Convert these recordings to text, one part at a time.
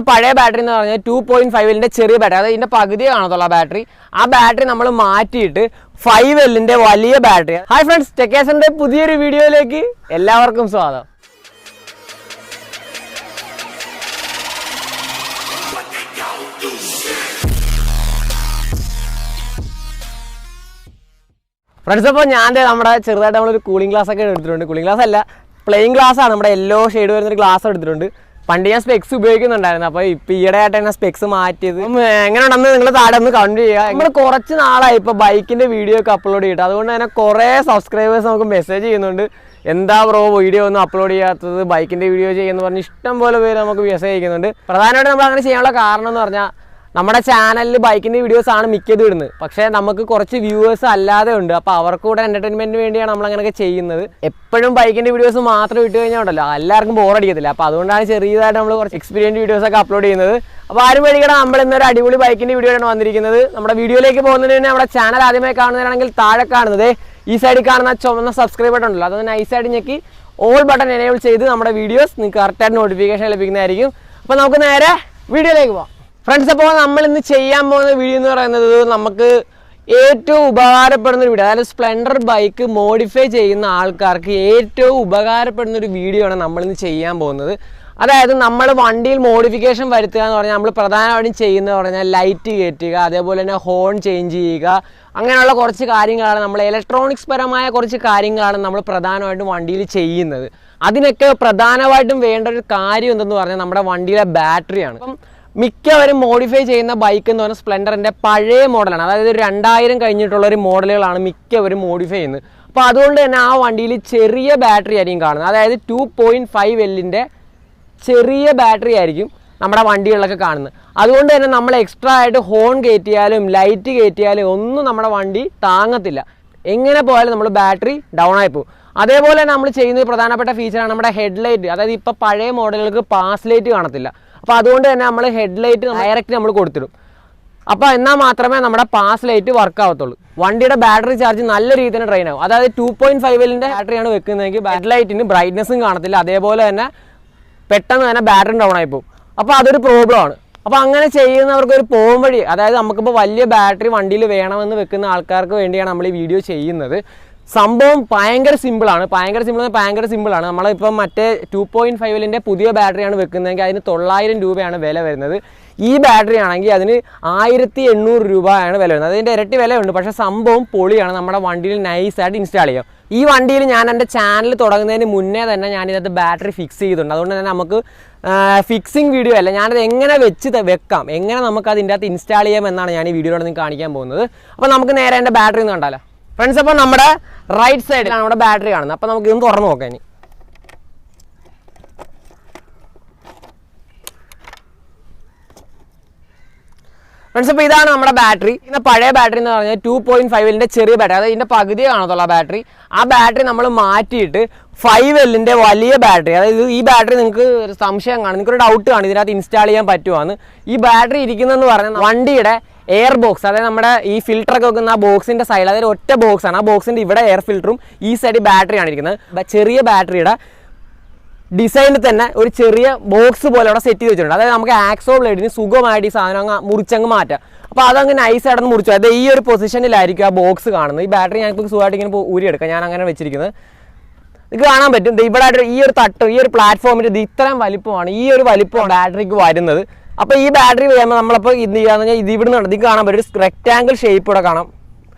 പഴയ ബാറ്ററി എന്ന് പറഞ്ഞാൽ 2.5L ചെറിയ ബാറ്ററി, അതായത് ഇതിന്റെ പകുതി കാണത്തുള്ള ബാറ്ററി. ആ ബാറ്ററി നമ്മൾ മാറ്റിയിട്ട് 5L വലിയ ബാറ്ററി. ഹായ് ഫ്രണ്ട്സ്, ടെക്കേഴ്സിന്റെ പുതിയൊരു വീഡിയോയിലേക്ക് എല്ലാവർക്കും സ്വാഗതം. ഫ്രണ്ട്സ്, അപ്പോൾ ഞാൻ നമ്മുടെ ചെറുതായിട്ട് നമ്മളൊരു കൂളിംഗ് ഗ്ലാസ് ഒക്കെ എടുത്തിട്ടുണ്ട്. കൂളിംഗ് ഗ്ലാസ് അല്ല, പ്ലെയിൻ ഗ്ലാസ് ആണ്. നമ്മുടെ യെല്ലോ ഷെയ്ഡ് വരുന്നൊരു ഗ്ലാസ് എടുത്തിട്ടുണ്ട്. പണ്ട് ഞാൻ സ്പെക്സ് ഉപയോഗിക്കുന്നുണ്ടായിരുന്നു. അപ്പോൾ ഇപ്പോൾ ഈയിടെ ആയിട്ട് തന്നെ സ്പെക്സ് മാറ്റിയത്. എങ്ങനെ ഉണ്ടെന്ന് നിങ്ങൾ താഴെ ഒന്ന് കമന്റ് ചെയ്യുക. നമ്മൾ കുറച്ച് നാളായി ഇപ്പോൾ ബൈക്കിൻ്റെ വീഡിയോ ഒക്കെ അപ്ലോഡ് ചെയ്തിട്ട്. അതുകൊണ്ട് തന്നെ കുറേ സബ്സ്ക്രൈബേഴ്സ് നമുക്ക് മെസ്സേജ് ചെയ്യുന്നുണ്ട്, എന്താ ബ്രോ വീഡിയോ ഒന്നും അപ്ലോഡ് ചെയ്യാത്തത്, ബൈക്കിൻ്റെ വീഡിയോ ചെയ്യുമെന്ന് പറഞ്ഞ് ഇഷ്ടം പോലെ പേര് നമുക്ക് മെസ്സേജ് ചെയ്യുന്നുണ്ട്. പ്രധാനമായിട്ടും നമ്മൾ അങ്ങനെ ചെയ്യാനുള്ള കാരണം എന്ന് പറഞ്ഞാൽ നമ്മുടെ ചാനലിൽ ബൈക്കിൻ്റെ വീഡിയോസാണ് മിക്കതും ഇടുന്നത്. പക്ഷേ നമുക്ക് കുറച്ച് വ്യൂവേഴ്സ് അല്ലാതെ ഉണ്ട്. അപ്പോൾ അവർക്ക് കൂടെ എൻ്റർടൈൻമെൻറ്റിന് വേണ്ടിയാണ് നമ്മളങ്ങനെയൊക്കെ ചെയ്യുന്നത്. എപ്പോഴും ബൈക്കിൻ്റെ വീഡിയോസ് മാത്രം ഇട്ട് കഴിഞ്ഞാൽ ഉണ്ടല്ലോ, എല്ലാവർക്കും ബോറടിക്കത്തില്ല. അപ്പോൾ അതുകൊണ്ടാണ് ചെറിയതായിട്ട് നമ്മൾ കുറച്ച് എക്സ്പീരിയൻസ് വീഡിയോസൊക്കെ അപ്ലോഡ് ചെയ്യുന്നത്. അപ്പോൾ ആരും പേടിക്കണം, നമ്മൾ ഇന്നൊരു അടിപൊളി ബൈക്കിൻ്റെ വീഡിയോ ആണ് വന്നിരിക്കുന്നത്. നമ്മുടെ വീഡിയോയിലേക്ക് പോകുന്നതിന് തന്നെ നമ്മുടെ ചാനൽ ആദ്യമായി കാണുന്നവരാണെങ്കിൽ താഴെ കാണുന്നത് ഈ സൈഡിൽ കാണുന്ന ചുവന്ന സബ്സ്ക്രൈബ് ബട്ടൺ ഉണ്ടല്ലോ, അതൊന്ന് നൈസായിട്ട് ഞെക്കി ഓൾ ബട്ടൺ എനേബിൾ ചെയ്ത് നമ്മുടെ വീഡിയോസ് നിങ്ങൾക്ക് കറക്റ്റായിട്ട് നോട്ടിഫിക്കേഷൻ ലഭിക്കുന്നതായിരിക്കും. അപ്പോൾ നമുക്ക് നേരെ വീഡിയോയിലേക്ക് പോകാം. ഫ്രണ്ട്സ്, അപ്പോൾ നമ്മൾ ഇന്ന് ചെയ്യാൻ പോകുന്ന വീഡിയോ എന്ന് പറയുന്നത് നമുക്ക് ഏറ്റവും ഉപകാരപ്പെടുന്ന ഒരു വീഡിയോ, അതായത് സ്പ്ലെൻഡർ ബൈക്ക് മോഡിഫൈ ചെയ്യുന്ന ആൾക്കാർക്ക് ഏറ്റവും ഉപകാരപ്പെടുന്ന ഒരു വീഡിയോ ആണ് നമ്മളിന്ന് ചെയ്യാൻ പോകുന്നത്. അതായത് നമ്മൾ വണ്ടിയിൽ മോഡിഫിക്കേഷൻ വരുത്തുക എന്ന് പറഞ്ഞാൽ നമ്മൾ പ്രധാനമായിട്ടും ചെയ്യുന്നത് പറഞ്ഞാൽ ലൈറ്റ് കയറ്റുക, അതേപോലെ തന്നെ ഹോൺ ചേഞ്ച് ചെയ്യുക, അങ്ങനെയുള്ള കുറച്ച് കാര്യങ്ങളാണ് നമ്മൾ ഇലക്ട്രോണിക്സ് പരമായ കുറച്ച് കാര്യങ്ങളാണ് നമ്മൾ പ്രധാനമായിട്ടും വണ്ടിയിൽ ചെയ്യുന്നത്. അതിനൊക്കെ പ്രധാനമായിട്ടും വേണ്ട ഒരു കാര്യം എന്തെന്ന് പറഞ്ഞാൽ നമ്മുടെ വണ്ടിയിലെ ബാറ്ററിയാണ്. അപ്പം മിക്കവരും മോഡിഫൈ ചെയ്യുന്ന ബൈക്ക് എന്ന് പറഞ്ഞാൽ സ്പ്ലെൻഡറിൻ്റെ പഴയ മോഡലാണ്, അതായത് 2000 കഴിഞ്ഞിട്ടുള്ള ഒരു മോഡലുകളാണ് മിക്കവരും മോഡിഫൈ ചെയ്യുന്നത്. അപ്പോൾ അതുകൊണ്ട് തന്നെ ആ വണ്ടിയിൽ ചെറിയ ബാറ്ററി ആയിരിക്കും കാണുന്നത്. അതായത് 2.5L ചെറിയ ബാറ്ററി ആയിരിക്കും നമ്മുടെ വണ്ടികളിലൊക്കെ കാണുന്നത്. അതുകൊണ്ട് തന്നെ നമ്മൾ എക്സ്ട്രാ ആയിട്ട് ഹോൺ കയറ്റിയാലും ലൈറ്റ് കയറ്റിയാലും ഒന്നും നമ്മുടെ വണ്ടി താങ്ങത്തില്ല. എങ്ങനെ പോയാലും നമ്മൾ ബാറ്ററി ഡൗൺ ആയി പോകും. അതേപോലെ തന്നെ നമ്മൾ ചെയ്യുന്ന പ്രധാനപ്പെട്ട ഫീച്ചറാണ് നമ്മുടെ ഹെഡ്ലൈറ്റ്. അതായത് ഇപ്പോൾ പഴയ മോഡലുകൾക്ക് പാസ് ലൈറ്റ് കാണത്തില്ല. അപ്പോൾ അതുകൊണ്ട് തന്നെ നമ്മൾ ഹെഡ്ലൈറ്റ് ഡയറക്റ്റ് നമ്മൾ കൊടുത്തിടും. അപ്പോൾ എന്നാൽ മാത്രമേ നമ്മുടെ പാസ് ലൈറ്റ് വർക്ക് ആവത്തുള്ളൂ. വണ്ടിയുടെ ബാറ്ററി ചാർജ് നല്ല രീതിയിൽ തന്നെ ഡ്രെയിൻ ആവും. അതായത് 2.5L ബാറ്ററിയാണ് വെക്കുന്നതെങ്കിൽ ഹെഡ്ലൈറ്റിന് ബ്രൈറ്റ്നസ്സും കാണത്തില്ല, അതേപോലെ തന്നെ പെട്ടെന്ന് തന്നെ ബാറ്ററി ഡൗൺ ആയി പോകും. അപ്പോൾ അതൊരു പ്രോബ്ലമാണ്. അപ്പോൾ അങ്ങനെ ചെയ്യുന്നവർക്ക് ഒരു പോം വഴി, അതായത് നമുക്കിപ്പോൾ വലിയ ബാറ്ററി വണ്ടിയിൽ വേണമെന്ന് വെക്കുന്ന ആൾക്കാർക്ക് വേണ്ടിയാണ് നമ്മൾ ഈ വീഡിയോ ചെയ്യുന്നത്. സംഭവം ഭയങ്കര സിമ്പിളാണ്. നമ്മളിപ്പം മറ്റേ 2.5L പുതിയ ബാറ്ററിയാണ് വെക്കുന്നതെങ്കിൽ അതിന് 900 രൂപയാണ് വില വരുന്നത്. ഈ ബാറ്ററി ആണെങ്കിൽ അതിന് 1800 രൂപയാണ് വില വരുന്നത്. അതിൻ്റെ ഇരട്ടി വിലയുണ്ട്. പക്ഷേ സംഭവം പൊളിയാണ്. നമ്മുടെ വണ്ടിയിൽ നൈസായിട്ട് ഇൻസ്റ്റാൾ ചെയ്യാം. ഈ വണ്ടിയിൽ ഞാൻ എൻ്റെ ചാനൽ തുടങ്ങുന്നതിന് മുന്നേ തന്നെ ഞാനിതിനകത്ത് ബാറ്ററി ഫിക്സ് ചെയ്തിട്ടുണ്ട്. അതുകൊണ്ട് തന്നെ നമുക്ക് ഫിക്സിങ് വീഡിയോ അല്ല, ഞാനത് എങ്ങനെ വെക്കാം, എങ്ങനെ നമുക്ക് അതിൻ്റെ അകത്ത് ഇൻസ്റ്റാൾ ചെയ്യാം എന്നാണ് ഞാൻ ഈ വീഡിയോയോട് നിങ്ങൾക്ക് കാണിക്കാൻ പോകുന്നത്. അപ്പോൾ നമുക്ക് നേരെ എൻ്റെ ബാറ്ററി ഒന്ന് കണ്ടാലോ. ഫ്രണ്ട്സ്, അപ്പോൾ നമ്മുടെ റൈറ്റ് സൈഡിലാണ് നമ്മുടെ ബാറ്ററി കാണുന്നത്. അപ്പോൾ നമുക്ക് ഇതൊന്ന് തുറന്ന് നോക്കാം. ഇനി ഫ്രണ്ട്സ്, അപ്പോൾ ഇതാണ് നമ്മുടെ ബാറ്ററി. ഇന്ന് പഴയ ബാറ്ററി എന്ന് പറഞ്ഞാൽ 2.5L ചെറിയ ബാറ്ററി, അതായത് ഇതിൻ്റെ പകുതി കാണത്തുള്ള ബാറ്ററി. ആ ബാറ്ററി നമ്മൾ മാറ്റിയിട്ട് 5L വലിയ ബാറ്ററി, അതായത് ഈ ബാറ്ററി നിങ്ങൾക്ക് ഒരു സംശയം കാണും, നിങ്ങൾക്കൊരു ഡൗട്ട് കാണും ഇതിനകത്ത് ഇൻസ്റ്റാൾ ചെയ്യാൻ പറ്റുമോയെന്ന്. ഈ ബാറ്ററി ഇരിക്കുന്നതെന്ന് പറഞ്ഞാൽ വണ്ടിയുടെ എയർ ബോക്സ്, അതായത് നമ്മുടെ ഈ ഫിൽറ്ററൊക്കെ വെക്കുന്ന ആ ബോക്സിൻ്റെ സൈഡിൽ, അതായത് ഒറ്റ ബോക്സാണ്. ആ ബോക്സിൻ്റെ ഇവിടെ എയർ ഫിൽറ്ററും ഈ സൈഡിൽ ബാറ്ററിയാണ് ഇരിക്കുന്നത്. ചെറിയ ബാറ്ററിയുടെ ഡിസൈനിൽ തന്നെ ഒരു ചെറിയ ബോക്സ് പോലെ അവിടെ സെറ്റ് ചെയ്ത് വെച്ചിട്ടുണ്ട്. അതായത് നമുക്ക് ആക്സോ ബ്ലേഡിന് സുഖമായിട്ട് ഈ സാധനം അങ്ങ് മുറിച്ചങ്ങ് മാറ്റാം. അപ്പോൾ അതങ്ങ് നൈസായിട്ടൊന്ന് മുറിച്ചു, അതായത് ഈ ഒരു പൊസിഷനിലായിരിക്കും ആ ബോക്സ് കാണുന്നത്. ഈ ബാറ്ററി ഞങ്ങൾക്ക് സുഖമായിട്ട് ഇങ്ങനെ ഊരിയെടുക്കാം. ഞാൻ അങ്ങനെ വെച്ചിരിക്കുന്നത് ഇത് കാണാൻ പറ്റും. ഇവിടെ ഈ ഒരു തട്ട്, ഈ ഒരു പ്ലാറ്റ്ഫോമിൻ്റെ ഇത് ഇത്രയും വലിപ്പമാണ്, ഈ ഒരു വലിപ്പമാണ് ബാറ്ററിക്ക് വരുന്നത്. അപ്പോൾ ഈ ബാറ്ററി വരുമ്പോൾ നമ്മളപ്പോൾ ഇത് ചെയ്യാന്ന് പറഞ്ഞാൽ ഇത് ഇവിടുന്ന് ഇത് കാണാൻ പറ്റും, ഒരു റെക്റ്റാങ്കിൾ ഷേപ്പ് ഇവിടെ കാണാം.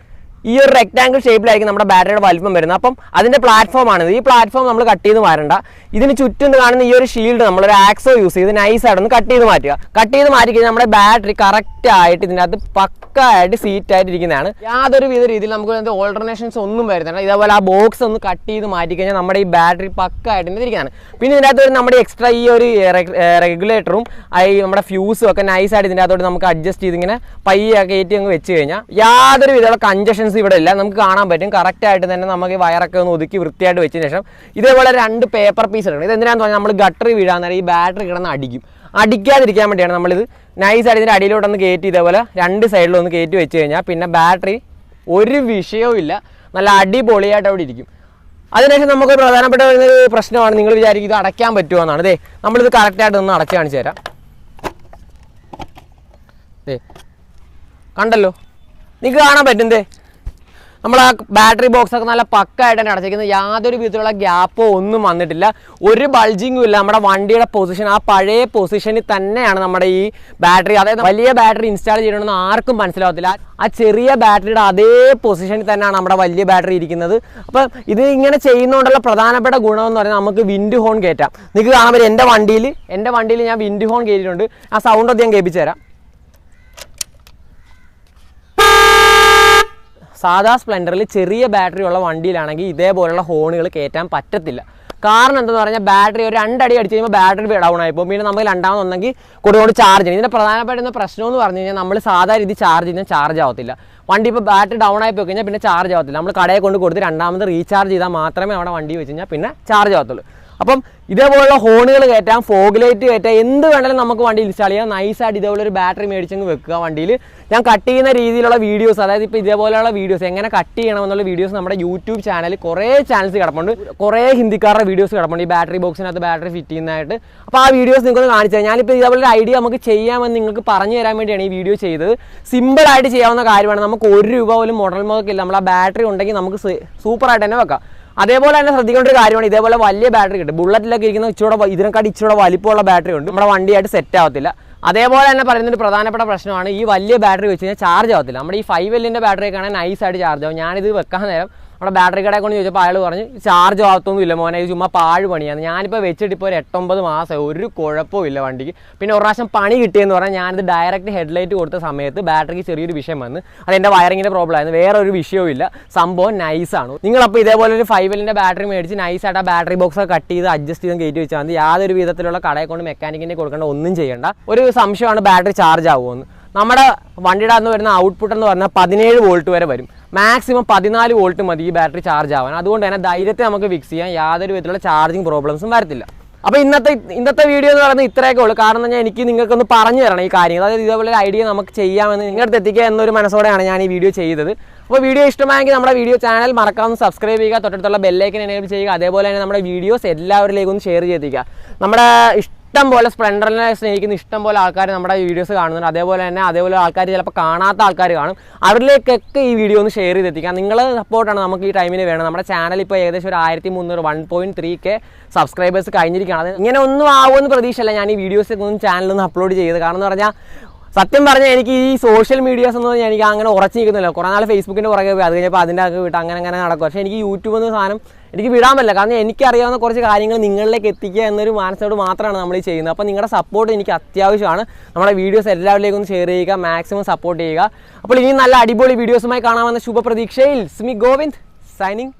ഈ ഒരു റെക്റ്റാങ്കിൾ ഷേപ്പിലായിരിക്കും നമ്മുടെ ബാറ്ററിയുടെ വലിപ്പം വരുന്നത്. അപ്പം അതിൻ്റെ പ്ലാറ്റ്ഫോമാണിത്. ഈ പ്ലാറ്റ്ഫോം നമ്മൾ കട്ട് ചെയ്ത് മാറണ്ട. ഇതിന് ചുറ്റും കാണുന്ന ഈ ഒരു ഷീൽഡ് നമ്മളൊരു ആക്സോ യൂസ് ചെയ്ത് നൈസായിട്ടൊന്ന് കട്ട് ചെയ്ത് മാറ്റുക. കട്ട് ചെയ്ത് മാറ്റി കഴിഞ്ഞാൽ നമ്മുടെ ബാറ്ററി കറക്റ്റായിട്ട് ഇതിൻ്റെ അകത്ത് പക്കായിട്ട് സീറ്റായിട്ട് ഇരിക്കുന്നതാണ്. യാതൊരു വിധ രീതിയിൽ നമുക്ക് ഓൾട്ടർനേഷൻസ് ഒന്നും വരുന്നില്ല. ഇതേപോലെ ആ ബോക്സ് ഒന്ന് കട്ട് ചെയ്ത് മാറ്റി കഴിഞ്ഞാൽ നമ്മുടെ ഈ ബാറ്ററി പക്കായിട്ട് ഇരിക്കുന്നതാണ്. പിന്നെ ഇതിൻ്റെ അകത്ത് നമ്മുടെ എക്സ്ട്രാ ഈ ഒരു റെഗുലേറ്ററും ഈ നമ്മുടെ ഫ്യൂസും ഒക്കെ നൈസായിട്ട് ഇതിൻ്റെ അകത്തോട്ട് നമുക്ക് അഡ്ജസ്റ്റ് ചെയ്ത് ഇങ്ങനെ പയ്യെ കയറ്റി അങ്ങ് വെച്ച് കഴിഞ്ഞാൽ യാതൊരു വിധമുള്ള കൺജഷൻസ് ഇവിടെ ഇല്ല. നമുക്ക് കാണാൻ പറ്റും കറക്റ്റായിട്ട് തന്നെ നമുക്ക് വയറൊക്കെ ഒന്ന് ഒതുക്കി വൃത്തിയായിട്ട് വെച്ചതിന് ശേഷം ഇതേപോലെ 2 പേപ്പർ പീസ് എടുക്കണം. ഇത് എന്തിനാന്ന് പറഞ്ഞാൽ നമ്മൾ ഗട്ടറി വീഴാൻ നേരം ഈ ബാറ്ററി കിടന്ന് അടിക്കാതിരിക്കാൻ വേണ്ടിയാണ് നമ്മളിത് നൈസായിട്ട് ഇതിൻ്റെ അടിയിലോട്ടൊന്ന് കയറ്റി ഇതേപോലെ 2 സൈഡിലൊന്ന് കയറ്റി വെച്ച് കഴിഞ്ഞാൽ പിന്നെ ബാറ്ററി ഒരു വിഷയവും ഇല്ല, നല്ല അടിപൊളിയായിട്ട് അവിടെ ഇരിക്കും. അതിനുശേഷം നമുക്ക് പ്രധാനപ്പെട്ട ഒരു പ്രശ്നമാണ്, നിങ്ങൾ വിചാരിക്കും ഇത് അടയ്ക്കാൻ പറ്റുമോ എന്നാണ്. നമ്മളിത് കറക്റ്റായിട്ട് ഒന്ന് അടച്ച് കാണിച്ചു തരാം. കണ്ടല്ലോ, നിങ്ങൾക്ക് കാണാൻ പറ്റുന്നതേ നമ്മൾ ആ ബാറ്ററി ബോക്സ് ഒക്കെ നല്ല പക്കായിട്ട് തന്നെ അടച്ചിരിക്കുന്നത്, യാതൊരു വിധത്തിലുള്ള ഗ്യാപ്പോ ഒന്നും വന്നിട്ടില്ല, ഒരു ബൾജിങ്ങും ഇല്ല. നമ്മുടെ വണ്ടിയുടെ പൊസിഷൻ ആ പഴയ പൊസിഷനിൽ തന്നെയാണ് നമ്മുടെ ഈ ബാറ്ററി. അതായത് വലിയ ബാറ്ററി ഇൻസ്റ്റാൾ ചെയ്യണമെന്ന് ആർക്കും മനസ്സിലാവത്തില്ല. ആ ചെറിയ ബാറ്ററിയുടെ അതേ പൊസിഷനിൽ തന്നെയാണ് നമ്മുടെ വലിയ ബാറ്ററി ഇരിക്കുന്നത്. അപ്പം ഇത് ഇങ്ങനെ ചെയ്യുന്നതുകൊണ്ടുള്ള പ്രധാനപ്പെട്ട ഗുണമെന്ന് പറഞ്ഞാൽ നമുക്ക് വിൻഡ് ഹോൺ കയറ്റാം. നിങ്ങൾക്ക് കാണാൻ പറ്റും എൻ്റെ വണ്ടിയിൽ ഞാൻ വിൻഡ് ഹോൺ കയറ്റിയിട്ടുണ്ട്. ആ സൗണ്ട് ഒക്കെ ഞാൻ കേൾപ്പിച്ചു തരാം. സാധാ സ്പ്ലെൻഡറിൽ ചെറിയ ബാറ്ററി ഉള്ള വണ്ടിയിലാണെങ്കിൽ ഇതേപോലുള്ള ഹോണുകൾ കയറ്റാൻ പറ്റത്തില്ല. കാരണം എന്താണെന്ന് പറഞ്ഞാൽ ബാറ്ററി ഒരു 2 അടി അടിച്ച് കഴിയുമ്പോൾ ബാറ്ററി ഡൗൺ ആയിപ്പോൾ പിന്നെ നമുക്ക് രണ്ടാമതൊന്നെങ്കിൽ കൊടുക്കൊണ്ട് ചാർജ് ചെയ്യും. ഇതിൻ്റെ പ്രധാനപ്പെട്ട പ്രശ്നം എന്ന് പറഞ്ഞു കഴിഞ്ഞാൽ നമ്മൾ സാധാ രീതി ചാർജ് ചെയ്യുന്നത് ചാർജ് ആവത്തില്ല. വണ്ടി ഇപ്പോൾ ബാറ്ററി ഡൗൺ ആയി പോയി കഴിഞ്ഞാൽ പിന്നെ ചാർജ് ആവത്തില്ല. നമ്മൾ കടയിൽ കൊണ്ട് കൊടുത്ത് രണ്ടാമത് റീചാർജ് ചെയ്താൽ മാത്രമേ അവിടെ വണ്ടി വെച്ച് കഴിഞ്ഞാൽ പിന്നെ ചാർജ് ആവത്തുള്ളൂ. അപ്പം ഇതേപോലുള്ള ഹോണുകൾ കയറ്റാം, ഫോഗ് ലൈറ്റ് കയറ്റാം, എന്ത് വേണമെങ്കിലും നമുക്ക് വണ്ടി ഇൻസ്റ്റാൾ ചെയ്യാം. നൈസായിട്ട് ഇതേപോലെ ഒരു ബാറ്ററി മേടിച്ചങ്ങ് വെക്കുക വണ്ടിയിൽ. ഞാൻ കട്ട് ചെയ്യുന്ന രീതിയിലുള്ള വീഡിയോസ്, അതായത് ഇപ്പോൾ ഇതേപോലെയുള്ള വീഡിയോസ് എങ്ങനെ കട്ട് ചെയ്യണമെന്നുള്ള വീഡിയോസ് നമ്മുടെ യൂട്യൂബ് ചാനലിൽ കുറേ ചാനൽസ് കിടപ്പുണ്ട്. കുറേ ഹിന്ദിക്കാരുടെ വീഡിയോസ് കിടപ്പുണ്ട് ഈ ബാറ്ററി ബോക്സിനകത്ത് ബാറ്ററി ഫിറ്റ് ചെയ്യുന്നതായിട്ട്. അപ്പോൾ ആ വീഡിയോസ് നിങ്ങൾക്ക് കാണിച്ചു തരാം. ഞാനിപ്പോൾ ഇതേപോലെ ഒരു ഐഡിയ നമുക്ക് ചെയ്യാമെന്ന് നിങ്ങൾക്ക് പറഞ്ഞു തരാൻ വേണ്ടിയാണ് ഈ വീഡിയോ ചെയ്തത്. സിമ്പിളായിട്ട് ചെയ്യാവുന്ന കാര്യമാണ്. നമുക്ക് 1 രൂപ പോലും മുടൽ മുതക്കില്ല. നമ്മൾ ആ ബാറ്ററി ഉണ്ടെങ്കിൽ നമുക്ക് സൂപ്പറായിട്ട് തന്നെ വെക്കാം. അതേപോലെ തന്നെ ശ്രദ്ധിക്കേണ്ട ഒരു കാര്യമാണ്, ഇതേപോലെ വലിയ ബാറ്ററി കിട്ടും. ബുള്ളറ്റിലൊക്കെ ഇരിക്കുന്ന ഇതിനെക്കാട്ടി ഇച്ചിരി വലിപ്പമുള്ള ബാറ്ററി ഉണ്ട്, നമ്മുടെ വണ്ടിയായിട്ട് സെറ്റ് ആവത്തില്ല. അതേപോലെ തന്നെ പറയുന്നൊരു പ്രധാനപ്പെട്ട പ്രശ്നമാണ് ഈ വലിയ ബാറ്ററി വെച്ച് കഴിഞ്ഞാൽ ചാർജ് ആവത്തില്ല. നമ്മുടെ ഈ 5L ബാറ്ററി ഒക്കെ ആണെങ്കിൽ നൈസായിട്ട് ചാർജ് ആവും. ഞാനിത് വെക്കാൻ നേരം നമ്മുടെ ബാറ്ററി കടയെ കൊണ്ട് ചോദിച്ചപ്പോൾ അയാൾ പറഞ്ഞ് ചാർജ് ആവത്തൊന്നുമില്ല മോനെ, ഇത് ചുമ്മാ പാഴ് പണിയാണ്. ഞാനിപ്പോൾ വെച്ചിട്ട് ഇപ്പോൾ ഒരു 8-9 മാസമായി, ഒരു കുഴപ്പവും ഇല്ല വണ്ടിക്ക്. പിന്നെ ഒരു പ്രാവശ്യം പണി കിട്ടിയെന്ന് പറഞ്ഞാൽ ഞാനിത് ഡയറക്റ്റ് ഹെഡ്ലൈറ്റ് കൊടുത്ത സമയത്ത് ബാറ്ററിക്ക് ചെറിയൊരു വിഷയം വന്ന്, അതെൻ്റെ വയറിങ്ങിൻ്റെ പ്രോബ്ലം ആയിരുന്നു, വേറെ ഒരു വിഷയവും ഇല്ല. സംഭവം നൈസാണ്. നിങ്ങളപ്പോൾ ഇതേപോലെ ഒരു 5L ബാറ്ററി മേടിച്ച് നൈസായിട്ട് ആ ബാറ്ററി ബോക്സ് ഒക്കെ കട്ട് ചെയ്ത് അഡ്ജസ്റ്റ് ചെയ്ത് കയറ്റി വെച്ചാൽ മതി. യാതൊരു വിധത്തിലുള്ള കടയെ കൊണ്ട് മെക്കാനിക്കിൻ്റെ കൊടുക്കേണ്ട ഒന്നും ചെയ്യേണ്ട. ഒരു സംശയമാണ് ബാറ്ററി ചാർജ് ആവുമെന്ന്. നമ്മുടെ വണ്ടിയുടെ അകത്ത് വരുന്ന ഔട്ട്പുട്ട് എന്ന് പറഞ്ഞാൽ 17 വോൾട്ട് വരെ വരും. മാക്സിമം 14 വോൾട്ട് മതി ഈ ബാറ്ററി ചാർജ് ആവാൻ. അതുകൊണ്ട് തന്നെ ധൈര്യത്തെ നമുക്ക് ഫിക്സ് ചെയ്യാം, യാതൊരു വിധത്തിലുള്ള ചാർജിങ് പ്രോബ്ലംസും വരത്തില്ല. അപ്പോൾ ഇന്നത്തെ വീഡിയോ എന്ന് പറയുന്നത് ഇത്രയൊക്കെ ഉള്ളൂ. കാരണം ഞാൻ എനിക്ക് നിങ്ങൾക്കൊന്ന് പറഞ്ഞു തരണം ഈ കാര്യങ്ങൾ. അതായത് ഇതേപോലെ ഒരു ഐഡിയ നമുക്ക് ചെയ്യാമെന്ന് നിങ്ങളുടെ അടുത്ത് എത്തിക്കുക എന്നൊരു മനസ്സോടെയാണ് ഞാൻ ഈ വീഡിയോ ചെയ്തത്. അപ്പോൾ വീഡിയോ ഇഷ്ടമായെങ്കിൽ നമ്മുടെ വീഡിയോ ചാനൽ മറക്കാതെ സബ്സ്ക്രൈബ് ചെയ്യുക, തൊട്ടടുത്തുള്ള ബെല്ലൈക്കൻ എനേബിൾ ചെയ്യുക. അതേപോലെ തന്നെ നമ്മുടെ വീഡിയോസ് എല്ലാവരിലേക്കും ഒന്ന് ഷെയർ ചെയ്തിരിക്കുക. നമ്മുടെ ഇഷ്ടം പോലെ സ്പ്ലെൻഡറിനെ സ്നേഹിക്കുന്ന ഇഷ്ടം പോലെ ആൾക്കാർ നമ്മുടെ വീഡിയോസ് കാണുന്നുണ്ട്. അതേപോലെ ആൾക്കാർ ചിലപ്പോൾ കാണാത്ത ആൾക്കാർ കാണും. അവരിലേക്കൊക്കെ ഈ വീഡിയോ ഒന്ന് ഷെയർ ചെയ്തെത്തിക്കാം. നിങ്ങളെ സപ്പോർട്ടാണ് നമുക്ക് ഈ ടൈമിന് വേണം. നമ്മുടെ ചാനൽ ഇപ്പോൾ ഏകദേശം ഒരു 1300 1.3K സബ്സ്ക്രൈബേഴ്സ് കഴിഞ്ഞിരിക്കുകയാണ്. ഇങ്ങനെ ഒന്നും ആവുമെന്ന് പ്രതീക്ഷയല്ല ഞാൻ ഈ വീഡിയോസ് ഒന്നും ചാനലൊന്നും അപ്ലോഡ് ചെയ്തത്. കാരണം എന്ന് പറഞ്ഞാൽ സത്യം പറഞ്ഞാൽ എനിക്ക് ഈ സോഷ്യൽ മീഡിയാസ് എന്ന് പറഞ്ഞാൽ എനിക്ക് അങ്ങനെ ഉറച്ചു നിൽക്കുന്നില്ല. കുറേ നാൾ ഫേസ്ബുക്കിൻ്റെ പുറകെ പോയി, അത് കഴിഞ്ഞപ്പോൾ അതിൻ്റെ ഒക്കെ വിട്ട് അങ്ങനെ നടക്കും. പക്ഷേ എനിക്ക് യൂട്യൂബ് എന്ന സാധനം എനിക്ക് വിടാൻ പറ്റില്ല. കാരണം എനിക്കറിയാവുന്ന കുറച്ച് കാര്യങ്ങൾ നിങ്ങളിലേക്ക് എത്തിക്കുക എന്നൊരു മാനസോട് മാത്രമാണ് നമ്മൾ ഈ ചെയ്യുന്നത്. അപ്പോൾ നിങ്ങളുടെ സപ്പോർട്ട് എനിക്ക് അത്യാവശ്യമാണ്. നമ്മുടെ വീഡിയോസ് എല്ലാവരിലേക്കും ഒന്ന് ഷെയർ ചെയ്യുക, മാക്സിമം സപ്പോർട്ട് ചെയ്യുക. അപ്പോൾ ഇനി നല്ല അടിപൊളി വീഡിയോസുമായി കാണാമെന്ന ശുഭപ്രതീക്ഷയിൽ സ്മി ഗോവിന്ദ് സൈനിങ്